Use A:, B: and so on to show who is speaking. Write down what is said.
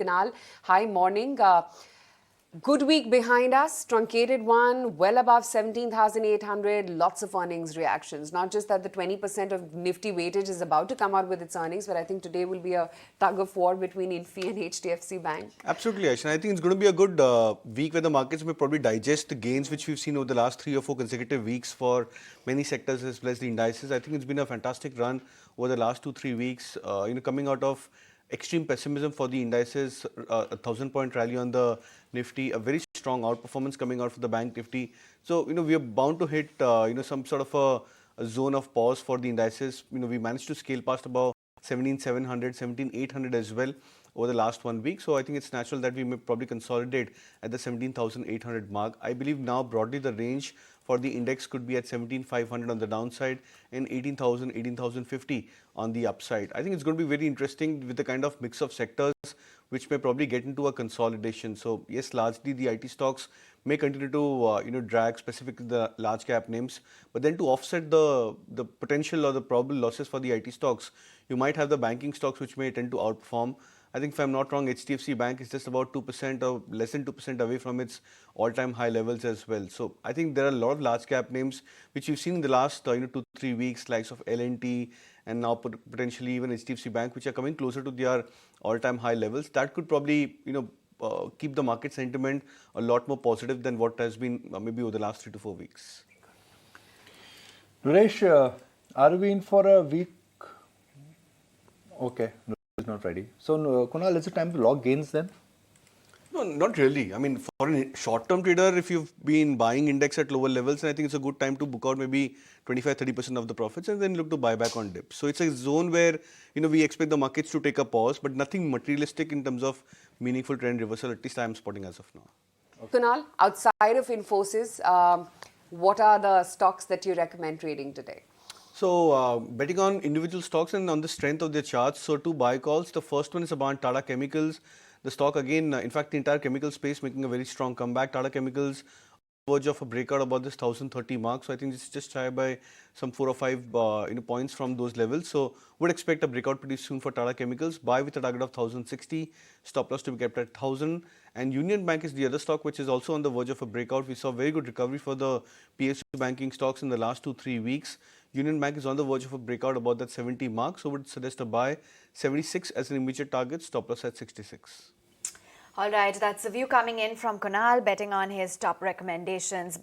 A: Kunal, hi, morning. Good week behind us, truncated one, well above 17,800, lots of earnings reactions. Not just that the 20% of Nifty weightage is about to come out with its earnings, but I think today will be a tug of war between Infy and HDFC Bank.
B: Absolutely, Ash. And I think it's going to be a good week where the markets may probably digest the gains which we've seen over the last 3 or 4 consecutive weeks for many sectors as well as the indices. I think it's been a fantastic run over the last 2, 3 weeks. Coming out of extreme pessimism for the indices, a 1,000-point rally on the Nifty, a very strong outperformance coming out for the Bank Nifty. So, we are bound to hit, some sort of a zone of pause for the indices. We managed to scale past about 17,700, 17,800 as well over the last 1 week. So I think it's natural that we may probably consolidate at the 17,800 mark. I believe now broadly the range for the index could be at 17,500 on the downside and 18,000, 18,050 on the upside. I think it's going to be very interesting with the kind of mix of sectors which may probably get into a consolidation. So yes, largely the IT stocks may continue to drag specifically the large cap names, but then to offset the potential or the probable losses for the IT stocks, you might have the banking stocks which may tend to outperform. I think if I'm not wrong, HDFC Bank is just about 2% or less than 2% away from its all-time high levels as well. So I think there are a lot of large cap names which you've seen in the last 2-3 weeks, likes of L&T and now potentially even HDFC Bank, which are coming closer to their all-time high levels. That could probably keep the market sentiment a lot more positive than what has been maybe over the last 3 to 4 weeks.
C: Naresh, are we in for a week? Okay, no, is not ready. So, Kunal, is it time to log gains then?
B: No, not really. I mean, for a short-term trader, if you've been buying index at lower levels, I think it's a good time to book out maybe 25-30% of the profits and then look to buy back on dips. So it's a zone where, we expect the markets to take a pause, but nothing materialistic in terms of meaningful trend reversal, at least I'm spotting as of now.
A: Okay. Kunal, outside of Infosys, what are the stocks that you recommend trading today?
B: So, betting on individual stocks and on the strength of their charts. So, two buy calls. The first one is about Tata Chemicals. The stock again, in fact, the entire chemical space making a very strong comeback. Tata Chemicals verge of a breakout about this 1,030 mark. So I think it's just shy by some 4 or 5 points from those levels. So would expect a breakout pretty soon for Tata Chemicals. Buy with a target of 1,060. Stop loss to be kept at 1,000. And Union Bank is the other stock which is also on the verge of a breakout. We saw very good recovery for the PSU banking stocks in the last 2-3 weeks. Union Bank is on the verge of a breakout about that 70 mark. So would suggest a buy 76 as an immediate target. Stop loss at 66.
D: All right, that's the view coming in from Kunal, betting on his top recommendations.